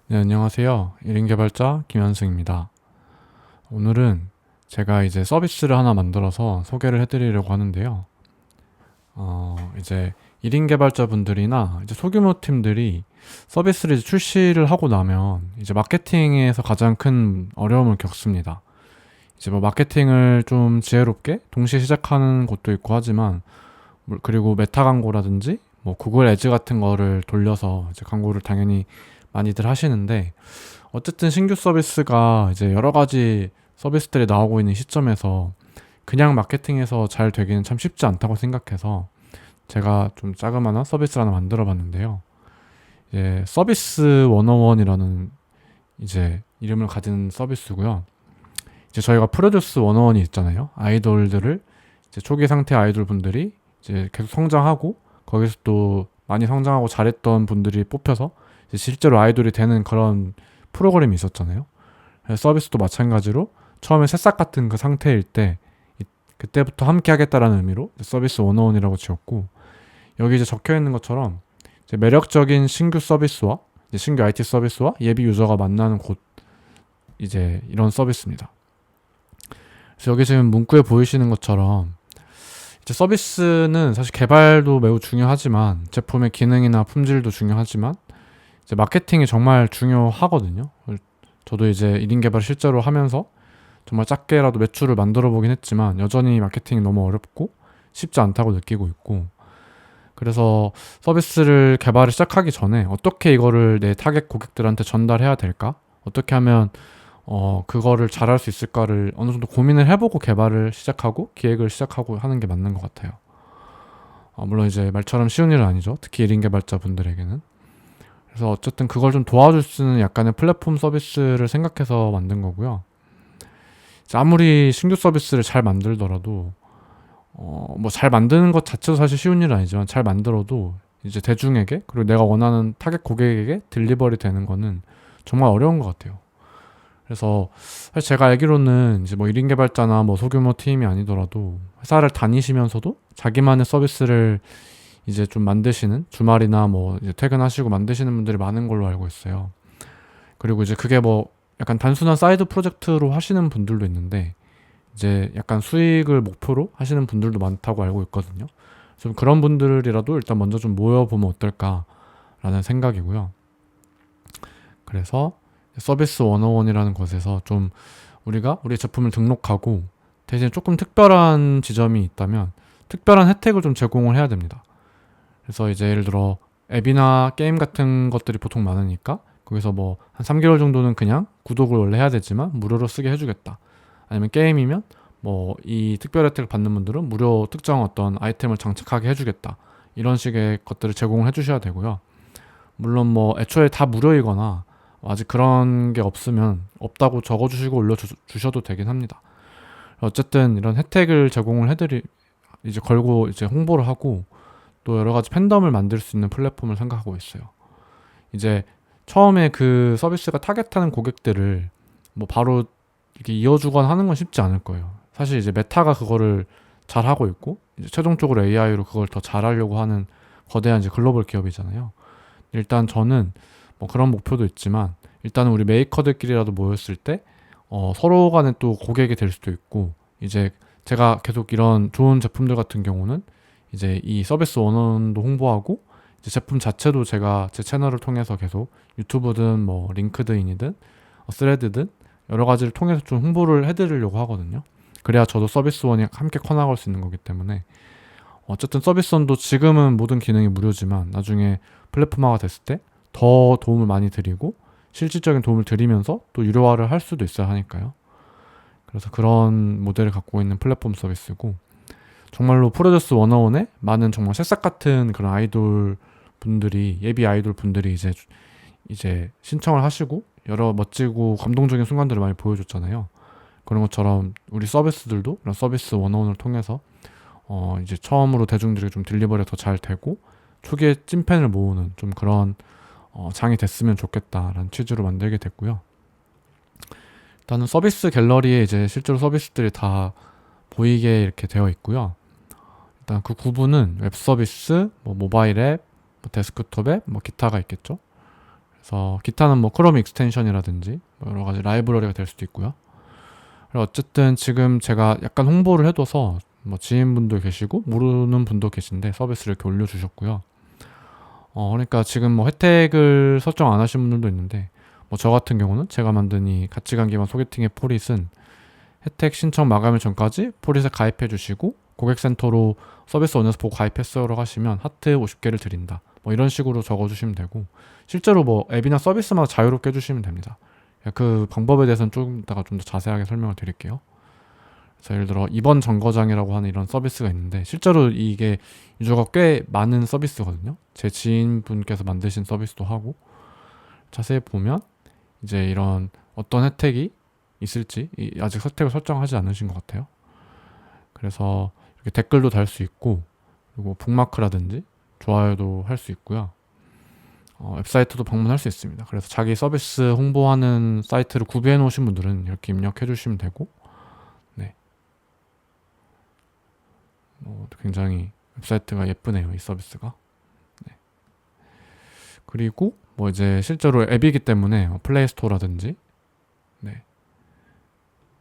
네, 안녕하세요. 1인 개발자 김현승입니다. 오늘은 제가 이제 서비스를 하나 만들어서 소개를 해드리려고 하는데요. 이제 1인 개발자분들이나 이제 소규모 팀들이 서비스를 이제 출시를 하고 나면 이제 마케팅에서 가장 큰 어려움을 겪습니다. 이제 뭐 마케팅을 좀 지혜롭게 동시에 시작하는 곳도 있고 하지만 그리고 메타 광고라든지 뭐 구글 애즈 같은 거를 돌려서 이제 광고를 당연히 많이들 하시는데 어쨌든 신규 서비스가 이제 여러 가지 서비스들이 나오고 있는 시점에서 그냥 마케팅에서 잘 되기는 참 쉽지 않다고 생각해서 제가 좀 자그마한 서비스를 하나 만들어 봤는데요. 이제 서비스 101이라는 이제 이름을 가진 서비스고요. 이제 저희가 프로듀스 101이 있잖아요. 아이돌들을 이제 초기 상태 아이돌 분들이 이제 계속 성장하고 거기서 또 많이 성장하고 잘했던 분들이 뽑혀서 이제 실제로 아이돌이 되는 그런 프로그램이 있었잖아요. 서비스도 마찬가지로 처음에 새싹 같은 그 상태일 때 그때부터 함께 하겠다라는 의미로 서비스 101이라고 지었고 여기 이제 적혀 있는 것처럼 이제 매력적인 신규 서비스와 이제 신규 IT 서비스와 예비 유저가 만나는 곳 이제 이런 서비스입니다. 그래서 여기 지금 문구에 보이시는 것처럼 이제 서비스는 사실 개발도 매우 중요하지만 제품의 기능이나 품질도 중요하지만 이제 마케팅이 정말 중요하거든요. 저도 이제 1인 개발 실제로 하면서 정말 작게라도 매출을 만들어 보긴 했지만 여전히 마케팅이 너무 어렵고 쉽지 않다고 느끼고 있고 그래서 서비스를 개발을 시작하기 전에 어떻게 이거를 내 타겟 고객들한테 전달해야 될까? 어떻게 하면 그거를 잘할 수 있을까를 어느 정도 고민을 해보고 개발을 시작하고 기획을 시작하고 하는 게 맞는 것 같아요. 물론 이제 말처럼 쉬운 일은 아니죠. 특히 1인 개발자분들에게는. 그래서 어쨌든 그걸 좀 도와줄 수 있는 약간의 플랫폼 서비스를 생각해서 만든 거고요. 아무리 신규 서비스를 잘 만들더라도 뭐 잘 만드는 것 자체도 사실 쉬운 일은 아니지만 잘 만들어도 이제 대중에게 그리고 내가 원하는 타겟 고객에게 딜리버리 되는 거는 정말 어려운 것 같아요. 그래서 사실 제가 알기로는 이제 뭐 1인 개발자나 뭐 소규모 팀이 아니더라도 회사를 다니시면서도 자기만의 서비스를 이제 좀 만드시는 주말이나 뭐 이제 퇴근하시고 만드시는 분들이 많은 걸로 알고 있어요. 그리고 이제 그게 뭐 약간 단순한 사이드 프로젝트로 하시는 분들도 있는데 이제 약간 수익을 목표로 하시는 분들도 많다고 알고 있거든요. 좀 그런 분들이라도 일단 먼저 좀 모여보면 어떨까라는 생각이고요. 그래서 서비스 101이라는 곳에서 좀 우리가 우리 제품을 등록하고 대신 조금 특별한 지점이 있다면 특별한 혜택을 좀 제공을 해야 됩니다. 그래서 이제 예를 들어 앱이나 게임 같은 것들이 보통 많으니까 거기서 뭐 한 3개월 정도는 그냥 구독을 원래 해야 되지만 무료로 쓰게 해주겠다. 아니면 게임이면 뭐 이 특별 혜택을 받는 분들은 무료 특정 어떤 아이템을 장착하게 해주겠다. 이런 식의 것들을 제공을 해주셔야 되고요. 물론 뭐 애초에 다 무료이거나 아직 그런 게 없으면 없다고 적어주시고 올려주셔도 되긴 합니다. 어쨌든 이런 혜택을 제공을 해드리 이제 걸고 이제 홍보를 하고 또 여러 가지 팬덤을 만들 수 있는 플랫폼을 생각하고 있어요. 이제 처음에 그 서비스가 타겟하는 고객들을 뭐 바로 이렇게 이어주거나 하는 건 쉽지 않을 거예요. 사실 이제 메타가 그거를 잘 하고 있고 이제 최종적으로 AI로 그걸 더 잘하려고 하는 거대한 이제 글로벌 기업이잖아요. 일단 저는 뭐 그런 목표도 있지만 일단은 우리 메이커들끼리라도 모였을 때 서로 간에 또 고객이 될 수도 있고 이제 제가 계속 이런 좋은 제품들 같은 경우는 이제 이 서비스 원원도 홍보하고 이제 제품 자체도 제가 제 채널을 통해서 계속 유튜브든 뭐 링크드인이든 스레드든 여러 가지를 통해서 좀 홍보를 해드리려고 하거든요. 그래야 저도 서비스원이 함께 커나갈 수 있는 거기 때문에 어쨌든 서비스원도 지금은 모든 기능이 무료지만 나중에 플랫폼화가 됐을 때 더 도움을 많이 드리고 실질적인 도움을 드리면서 또 유료화를 할 수도 있어야 하니까요. 그래서 그런 모델을 갖고 있는 플랫폼 서비스고 정말로 프로듀스 101에 많은 정말 새싹 같은 그런 아이돌 분들이 예비 아이돌 분들이 이제 신청을 하시고 여러 멋지고 감동적인 순간들을 많이 보여줬잖아요. 그런 것처럼 우리 서비스들도 이런 서비스 101을 통해서 이제 처음으로 대중들에게 좀 딜리버리가 더 잘 되고 초기에 찐팬을 모으는 좀 그런 장이 됐으면 좋겠다라는 취지로 만들게 됐고요. 일단은 서비스 갤러리에 이제 실제로 서비스들이 다 보이게 이렇게 되어 있고요. 일단 그 구분은 웹 서비스, 뭐 모바일 앱, 뭐 데스크톱 앱, 뭐 기타가 있겠죠. 그래서 기타는 뭐 크롬 익스텐션이라든지 뭐 여러 가지 라이브러리가 될 수도 있고요. 그리고 어쨌든 지금 제가 약간 홍보를 해둬서 뭐 지인분도 계시고 모르는 분도 계신데 서비스를 이렇게 올려주셨고요. 그러니까 지금 뭐 혜택을 설정 안 하신 분들도 있는데 뭐 저 같은 경우는 제가 만든 이 가치관 기반 소개팅의 포릿은 혜택 신청 마감일 전까지 포릿에 가입해 주시고 고객센터로 서비스 원에서 보고 가입했어요라고 하시면 하트 50개를 드린다. 뭐 이런 식으로 적어주시면 되고 실제로 뭐 앱이나 서비스마다 자유롭게 해주시면 됩니다. 그 방법에 대해서는 좀 이따가 좀 더 자세하게 설명을 드릴게요. 그래서 예를 들어 입원 정거장이라고 하는 이런 서비스가 있는데 실제로 이게 유저가 꽤 많은 서비스거든요. 제 지인분께서 만드신 서비스도 하고 자세히 보면 이제 이런 어떤 혜택이 있을지 아직 혜택을 설정하지 않으신 것 같아요. 그래서 이렇게 댓글도 달 수 있고 그리고 북마크라든지 좋아요도 할 수 있고요. 웹사이트도 방문할 수 있습니다. 그래서 자기 서비스 홍보하는 사이트를 구비해 놓으신 분들은 이렇게 입력해 주시면 되고 네. 굉장히 웹사이트가 예쁘네요. 이 서비스가. 네. 그리고 뭐 이제 실제로 앱이기 때문에 플레이 스토어라든지 네.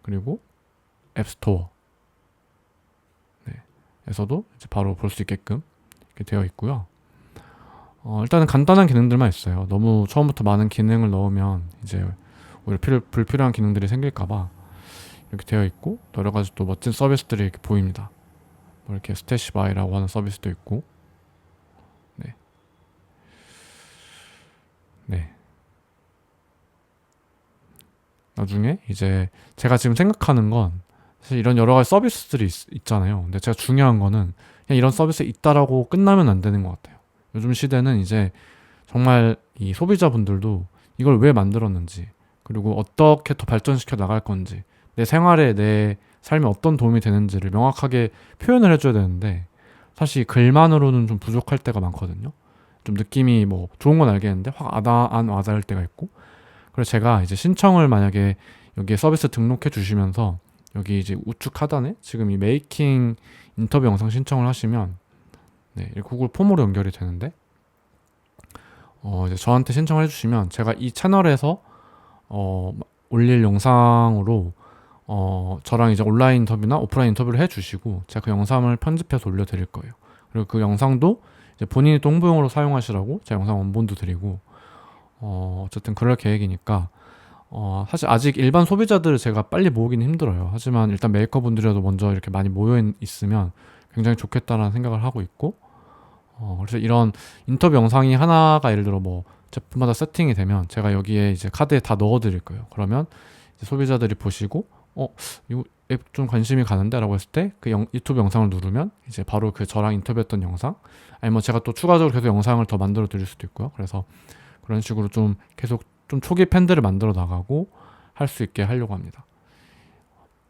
그리고 앱스토어 네. 에서도 이제 바로 볼 수 있게끔 이렇게 되어 있고요. 일단은 간단한 기능들만 있어요. 너무 처음부터 많은 기능을 넣으면 이제 오히려 불필요한 기능들이 생길까봐 이렇게 되어 있고 또 여러 가지 또 멋진 서비스들이 이렇게 보입니다. 뭐 이렇게 스태시바이라고 하는 서비스도 있고 네. 네. 나중에 이제 제가 지금 생각하는 건 사실 이런 여러 가지 서비스들이 있잖아요. 근데 제가 중요한 거는 그냥 이런 서비스 있다라고 끝나면 안 되는 것 같아요. 요즘 시대는 이제 정말 이 소비자분들도 이걸 왜 만들었는지 그리고 어떻게 더 발전시켜 나갈 건지 내 생활에 내 삶에 어떤 도움이 되는지를 명확하게 표현을 해줘야 되는데 사실 글만으로는 좀 부족할 때가 많거든요. 좀 느낌이 뭐 좋은 건 알겠는데 확 안 와닿을 때가 있고 그래서 제가 이제 신청을 만약에 여기에 서비스 등록해 주시면서 여기 이제 우측 하단에 지금 이 메이킹 인터뷰 영상 신청을 하시면 네, 구글 폼으로 연결이 되는데 이제 저한테 신청을 해주시면 제가 이 채널에서 올릴 영상으로 저랑 이제 온라인 인터뷰나 오프라인 인터뷰를 해주시고 제가 그 영상을 편집해서 올려드릴 거예요. 그리고 그 영상도 이제 본인이 또 홍보용으로 사용하시라고 제가 영상 원본도 드리고 어쨌든 그럴 계획이니까 사실 아직 일반 소비자들을 제가 빨리 모으기는 힘들어요. 하지만 일단 메이커분들이라도 먼저 이렇게 많이 모여 있으면 굉장히 좋겠다라는 생각을 하고 있고 그래서 이런 인터뷰 영상이 하나가 예를 들어 뭐 제품마다 세팅이 되면 제가 여기에 이제 카드에 다 넣어 드릴 거예요. 그러면 이제 소비자들이 보시고 이거 앱 좀 관심이 가는데 라고 했을 때 그 유튜브 영상을 누르면 이제 바로 그 저랑 인터뷰했던 영상 아니면 뭐 제가 또 추가적으로 계속 영상을 더 만들어 드릴 수도 있고요. 그래서 그런 식으로 좀 계속 좀 초기 팬들을 만들어 나가고 할 수 있게 하려고 합니다.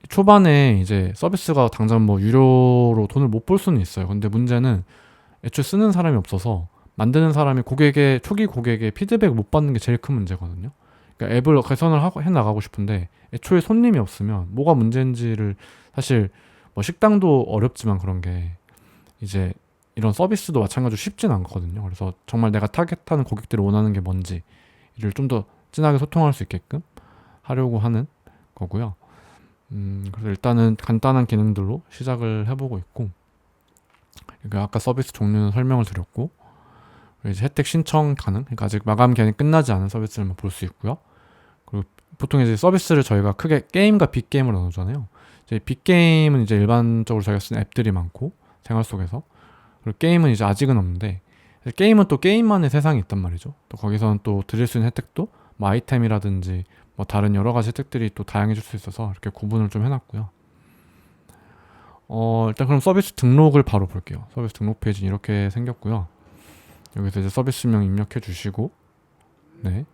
초반에 이제 서비스가 당장 뭐 유료로 돈을 못 벌 수는 있어요. 근데 문제는 애초에 쓰는 사람이 없어서 만드는 사람이 초기 고객의 피드백을 못 받는 게 제일 큰 문제거든요. 그러니까 앱을 개선을 해 나가고 싶은데 애초에 손님이 없으면 뭐가 문제인지를 사실 뭐 식당도 어렵지만 그런 게 이제 이런 서비스도 마찬가지로 쉽진 않거든요. 그래서 정말 내가 타겟하는 고객들이 원하는 게 뭔지 이를 좀 더 진하게 소통할 수 있게끔 하려고 하는 거고요. 그래서 일단은 간단한 기능들로 시작을 해보고 있고 그러니까 아까 서비스 종류는 설명을 드렸고 이제 혜택 신청 가능 그러니까 아직 마감 기한이 끝나지 않은 서비스를 볼 수 있고요. 그리고 보통 이제 서비스를 저희가 크게 게임과 빅게임으로 나누잖아요. 이제 빅게임은 이제 일반적으로 저희가 쓰는 앱들이 많고 생활 속에서 그리고 게임은 이제 아직은 없는데 게임은 또 게임만의 세상이 있단 말이죠. 또 거기서는 또 드릴 수 있는 혜택도 뭐 아이템이라든지 뭐 다른 여러 가지 혜택들이 또 다양해질 수 있어서 이렇게 구분을 좀 해놨고요. 일단 그럼 서비스 등록을 바로 볼게요. 서비스 등록 페이지는 이렇게 생겼고요. 여기서 이제 서비스명 입력해 주시고 네.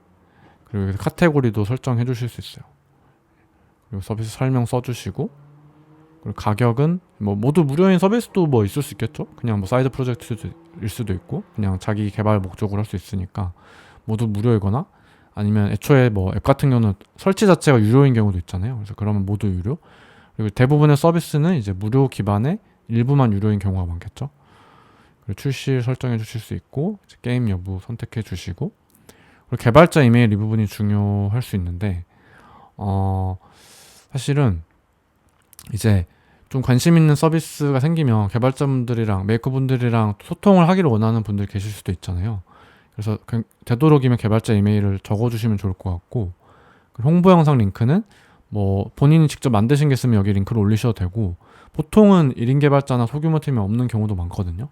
그리고 여기서 카테고리도 설정해 주실 수 있어요. 그리고 서비스 설명 써주시고 그리고 가격은 뭐 모두 무료인 서비스도 뭐 있을 수 있겠죠. 그냥 뭐 사이드 프로젝트일 수도 있고 그냥 자기 개발 목적으로 할 수 있으니까 모두 무료이거나 아니면 애초에 뭐 앱 같은 경우는 설치 자체가 유료인 경우도 있잖아요. 그래서 그러면 모두 유료. 그리고 대부분의 서비스는 이제 무료 기반의 일부만 유료인 경우가 많겠죠. 그리고 출시 설정해 주실 수 있고 게임 여부 선택해 주시고 그리고 개발자 이메일 이 부분이 중요할 수 있는데, 어, 사실은 이제 좀 관심 있는 서비스가 생기면 개발자분들이랑 메이커분들이랑 소통을 하기를 원하는 분들 계실 수도 있잖아요. 그래서 되도록이면 개발자 이메일을 적어주시면 좋을 것 같고, 홍보 영상 링크는 뭐 본인이 직접 만드신 게 있으면 여기 링크를 올리셔도 되고, 보통은 1인 개발자나 소규모 팀이 없는 경우도 많거든요.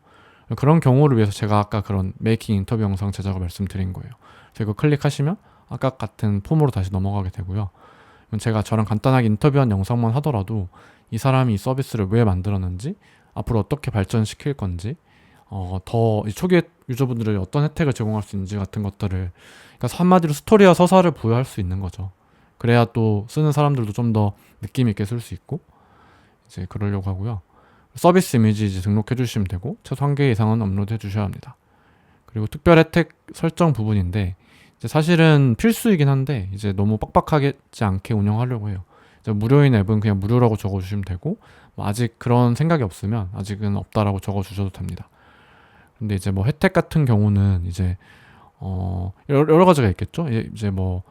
그런 경우를 위해서 제가 아까 그런 메이킹 인터뷰 영상 제작을 말씀드린 거예요. 그래서 이거 클릭하시면 아까 같은 폼으로 다시 넘어가게 되고요. 제가 저랑 간단하게 인터뷰한 영상만 하더라도 이 사람이 이 서비스를 왜 만들었는지, 앞으로 어떻게 발전시킬 건지, 더 초기 유저분들이 어떤 혜택을 제공할 수 있는지 같은 것들을, 그러니까 한마디로 스토리와 서사를 부여할 수 있는 거죠. 그래야 또 쓰는 사람들도 좀 더 느낌 있게 쓸 수 있고, 이제 그러려고 하고요. 서비스 이미지 이제 등록해 주시면 되고, 최소 1개 이상은 업로드 해 주셔야 합니다. 그리고 특별 혜택 설정 부분인데, 이제 사실은 필수이긴 한데 이제 너무 빡빡하지 않게 운영하려고 해요. 이제 무료인 앱은 그냥 무료라고 적어주시면 되고, 뭐 아직 그런 생각이 없으면 아직은 없다라고 적어주셔도 됩니다. 근데 이제 뭐 혜택 같은 경우는 이제 여러 가지가 있겠죠. 이제 뭐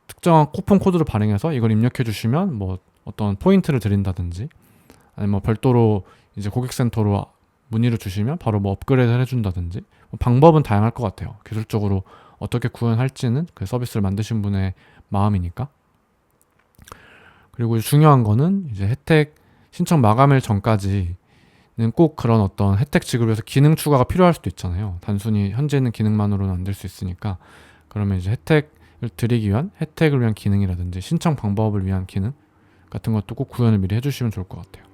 특정한 쿠폰 코드를 발행해서 이걸 입력해 주시면 뭐 어떤 포인트를 드린다든지, 아니면 뭐 별도로 이제 고객센터로 문의를 주시면 바로 뭐 업그레이드를 해준다든지, 뭐 방법은 다양할 것 같아요. 기술적으로 어떻게 구현할지는 그 서비스를 만드신 분의 마음이니까. 그리고 중요한 거는 이제 혜택 신청 마감일 전까지는 꼭 그런 어떤 혜택 지급을 위해서 기능 추가가 필요할 수도 있잖아요. 단순히 현재 있는 기능만으로는 안 될 수 있으니까. 그러면 이제 혜택을 드리기 위한, 혜택을 위한 기능이라든지 신청 방법을 위한 기능 같은 것도 꼭 구현을 미리 해주시면 좋을 것 같아요.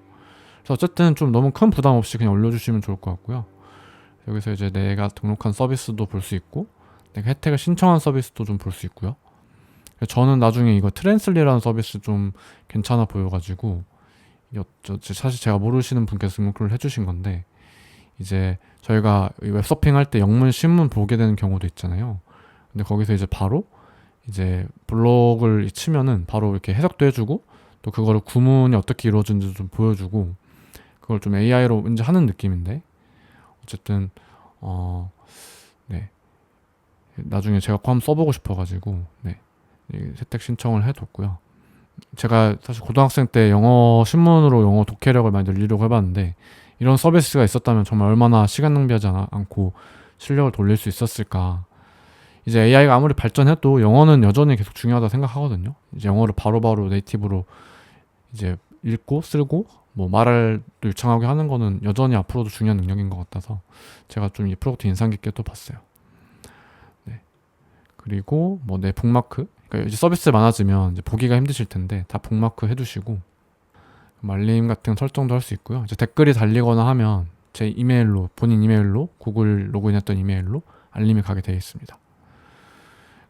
그래서 어쨌든 좀 너무 큰 부담 없이 그냥 올려주시면 좋을 것 같고요. 여기서 이제 내가 등록한 서비스도 볼 수 있고, 내가 혜택을 신청한 서비스도 좀 볼 수 있고요. 저는 나중에 이거 트랜슬리라는 서비스 좀 괜찮아 보여가지고, 사실 제가 모르시는 분께서 등록을 해주신 건데, 이제 저희가 웹서핑 할 때 영문 신문 보게 되는 경우도 있잖아요. 근데 거기서 이제 바로 이제 블로그를 치면은 바로 이렇게 해석도 해주고, 또 그거를 구문이 어떻게 이루어지는지 좀 보여주고, 그걸 좀 AI로 이제 하는 느낌인데, 어쨌든 네, 나중에 제가 한번 써보고 싶어가지고 네, 혜택 신청을 해뒀고요. 제가 사실 고등학생 때 영어 신문으로 영어 독해력을 많이 늘리려고 해봤는데, 이런 서비스가 있었다면 정말 얼마나 시간 낭비하지 않고 실력을 돌릴 수 있었을까. 이제 AI가 아무리 발전해도 영어는 여전히 계속 중요하다 생각하거든요. 이제 영어를 바로바로 네이티브로 이제 읽고 쓰고 뭐 말을 유창하게 하는 거는 여전히 앞으로도 중요한 능력인 것 같아서 제가 좀 이 프로젝트 인상 깊게 또 봤어요. 네. 그리고 뭐 내 북마크, 그러니까 이제 서비스 많아지면 이제 보기가 힘드실 텐데 다 북마크 해두시고, 알림 같은 설정도 할 수 있고요. 이제 댓글이 달리거나 하면 제 이메일로, 본인 이메일로, 구글 로그인했던 이메일로 알림이 가게 되어 있습니다.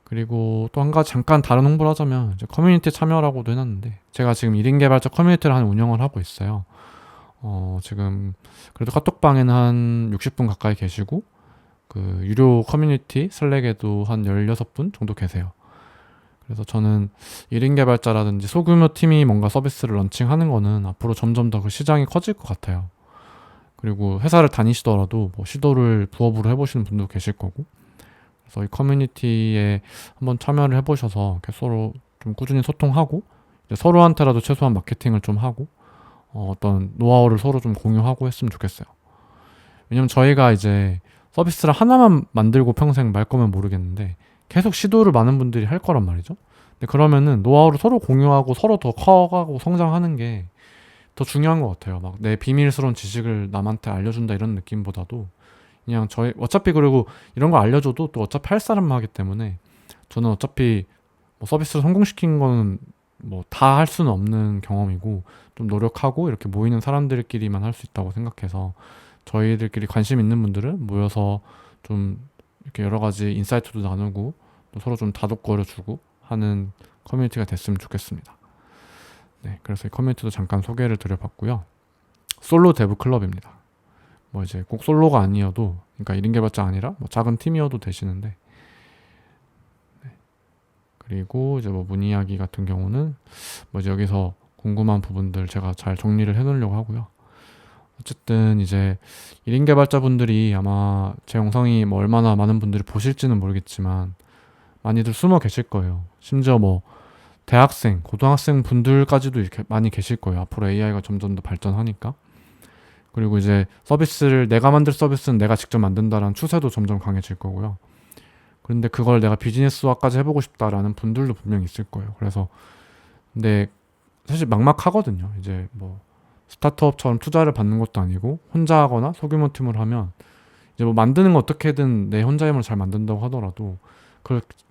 그리고 또 한 가지 잠깐 다른 홍보를 하자면, 이제 커뮤니티 참여라고도 해놨는데, 제가 지금 1인 개발자 커뮤니티를 한 운영을 하고 있어요. 지금 그래도 카톡방에는 한 60분 가까이 계시고, 그 유료 커뮤니티 슬랙에도 한 16분 정도 계세요. 그래서 저는 1인 개발자라든지 소규모 팀이 뭔가 서비스를 런칭하는 거는 앞으로 점점 더 그 시장이 커질 것 같아요. 그리고 회사를 다니시더라도 뭐 시도를 부업으로 해보시는 분도 계실 거고, 그래서 이 커뮤니티에 한번 참여를 해보셔서 서로 좀 꾸준히 소통하고, 이제 서로한테라도 최소한 마케팅을 좀 하고, 어떤 노하우를 서로 좀 공유하고 했으면 좋겠어요. 왜냐면 저희가 이제 서비스를 하나만 만들고 평생 말 거면 모르겠는데, 계속 시도를 많은 분들이 할 거란 말이죠. 근데 그러면은 노하우를 서로 공유하고 서로 더 커가고 성장하는 게 더 중요한 것 같아요. 막 내 비밀스러운 지식을 남한테 알려준다 이런 느낌보다도, 그냥 저희 어차피, 그리고 이런 거 알려줘도 또 어차피 할 사람만 하기 때문에, 저는 어차피 뭐 서비스를 성공시킨 거는 뭐 다 할 수는 없는 경험이고, 좀 노력하고 이렇게 모이는 사람들끼리만 할 수 있다고 생각해서, 저희들끼리 관심 있는 분들은 모여서 좀 이렇게 여러 가지 인사이트도 나누고 또 서로 좀 다독거려주고 하는 커뮤니티가 됐으면 좋겠습니다. 네, 그래서 이 커뮤니티도 잠깐 소개를 드려봤고요. 솔로 데브 클럽입니다. 뭐 이제 꼭 솔로가 아니어도, 그러니까 1인 개발자 아니라 뭐 작은 팀이어도 되시는데, 네. 그리고 이제 뭐 문이야기 같은 경우는 뭐 이제 여기서 궁금한 부분들 제가 잘 정리를 해놓으려고 하고요. 어쨌든 이제 1인 개발자분들이 아마 제 영상이 뭐 얼마나 많은 분들이 보실지는 모르겠지만, 많이들 숨어 계실 거예요. 심지어 뭐 대학생, 고등학생 분들까지도 이렇게 많이 계실 거예요. 앞으로 AI가 점점 더 발전하니까. 그리고 이제 서비스를 내가 만들 서비스는 내가 직접 만든다라는 추세도 점점 강해질 거고요. 그런데 그걸 내가 비즈니스화까지 해보고 싶다라는 분들도 분명히 있을 거예요. 그래서 근데 사실 막막하거든요. 이제 뭐 스타트업처럼 투자를 받는 것도 아니고 혼자 하거나 소규모 팀을 하면 이제 뭐 만드는 거 어떻게든 내 혼자 힘으로 잘 만든다고 하더라도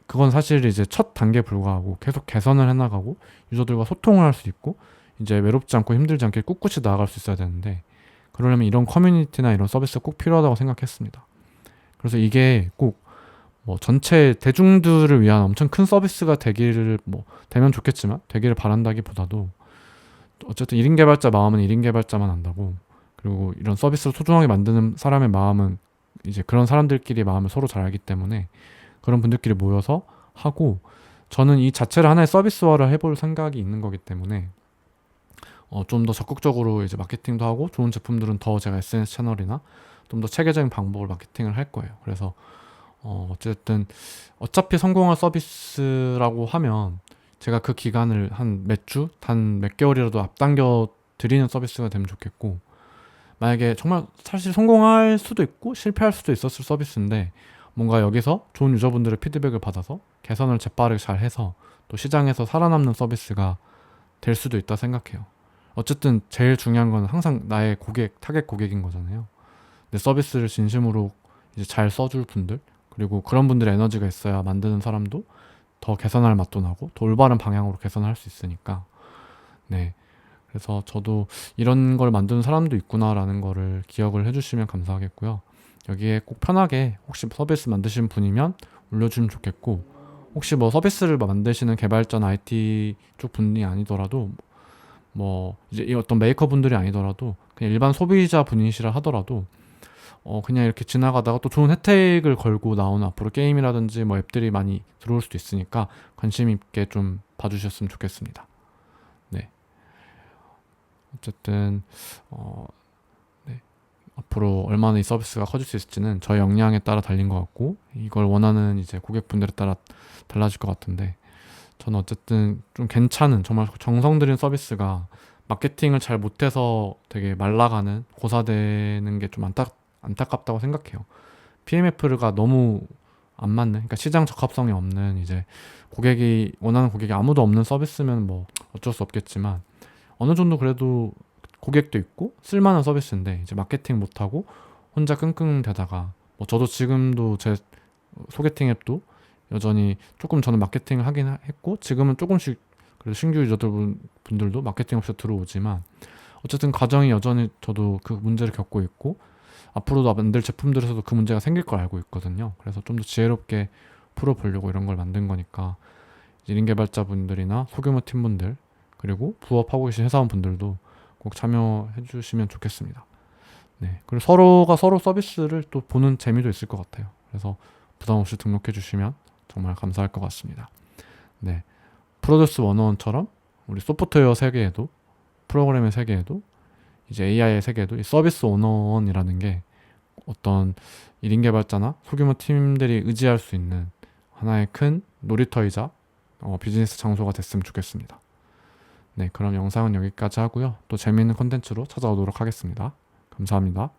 그건 사실 이제 첫 단계에 불과하고 계속 개선을 해나가고 유저들과 소통을 할 수 있고 이제 외롭지 않고 힘들지 않게 꿋꿋이 나아갈 수 있어야 되는데 그러려면 이런 커뮤니티나 이런 서비스가 꼭 필요하다고 생각했습니다. 그래서 이게 꼭 뭐 전체 대중들을 위한 엄청 큰 서비스가 되기를 뭐 되면 좋겠지만 되기를 바란다기보다도 어쨌든 1인 개발자 마음은 1인 개발자만 안다고 그리고 이런 서비스를 소중하게 만드는 사람의 마음은 이제 그런 사람들끼리 마음을 서로 잘 알기 때문에 그런 분들끼리 모여서 하고 저는 이 자체를 하나의 서비스화를 해볼 생각이 있는 거기 때문에 좀 더 적극적으로 이제 마케팅도 하고 좋은 제품들은 더 제가 SNS 채널이나 좀 더 체계적인 방법으로 마케팅을 할 거예요. 그래서 어쨌든 어차피 성공할 서비스라고 하면 제가 그 기간을 한 몇 주, 단 몇 개월이라도 앞당겨 드리는 서비스가 되면 좋겠고 만약에 정말 사실 성공할 수도 있고 실패할 수도 있었을 서비스인데 뭔가 여기서 좋은 유저분들의 피드백을 받아서 개선을 재빠르게 잘 해서 또 시장에서 살아남는 서비스가 될 수도 있다 생각해요. 어쨌든 제일 중요한 건 항상 나의 고객, 타겟 고객인 거잖아요. 내 서비스를 진심으로 이제 잘 써줄 분들 그리고 그런 분들의 에너지가 있어야 만드는 사람도 더 개선할 맛도 나고 더 올바른 방향으로 개선할 수 있으니까 네 그래서 저도 이런 걸 만드는 사람도 있구나라는 거를 기억을 해주시면 감사하겠고요. 여기에 꼭 편하게 혹시 서비스 만드신 분이면 올려주면 좋겠고 혹시 뭐 서비스를 만드시는 개발자나 IT 쪽 분이 아니더라도 뭐 이제 이 어떤 메이커 분들이 아니더라도 그냥 일반 소비자 분이시라 하더라도 그냥 이렇게 지나가다가 또 좋은 혜택을 걸고 나오는 앞으로 게임이라든지 뭐 앱들이 많이 들어올 수도 있으니까 관심 있게 좀 봐주셨으면 좋겠습니다. 네. 어쨌든 네. 앞으로 얼마나 이 서비스가 커질 수 있을지는 저희 역량에 따라 달린 것 같고 이걸 원하는 이제 고객분들에 따라 달라질 것 같은데 저는 어쨌든 좀 괜찮은 정말 정성 들인 서비스가 마케팅을 잘 못해서 되게 말라가는 고사되는 게 좀 안타깝다고 생각해요. PMF가 너무 안 맞는, 그러니까 시장 적합성이 없는 이제 고객이 원하는 고객이 아무도 없는 서비스면 뭐 어쩔 수 없겠지만 어느 정도 그래도 고객도 있고 쓸만한 서비스인데 이제 마케팅 못하고 혼자 끙끙대다가 뭐 저도 지금도 제 소개팅 앱도 여전히 조금 저는 마케팅을 하긴 했고 지금은 조금씩 그래도 신규 분들도 마케팅 없이 들어오지만 어쨌든 과정이 여전히 저도 그 문제를 겪고 있고 앞으로도 만들 제품들에서도 그 문제가 생길 걸 알고 있거든요. 그래서 좀 더 지혜롭게 풀어보려고 이런 걸 만든 거니까 1인 개발자분들이나 소규모 팀분들 그리고 부업하고 계신 회사원분들도 꼭 참여해 주시면 좋겠습니다. 네. 그리고 서로가 서로 서비스를 또 보는 재미도 있을 것 같아요. 그래서 부담 없이 등록해 주시면 정말 감사할 것 같습니다. 네. 프로듀스 101처럼 우리 소프트웨어 세계에도 프로그램의 세계에도 이제 AI의 세계에도 이 서비스 101이라는 게 어떤 1인 개발자나 소규모 팀들이 의지할 수 있는 하나의 큰 놀이터이자 비즈니스 장소가 됐으면 좋겠습니다. 네, 그럼 영상은 여기까지 하고요. 또 재미있는 컨텐츠로 찾아오도록 하겠습니다. 감사합니다.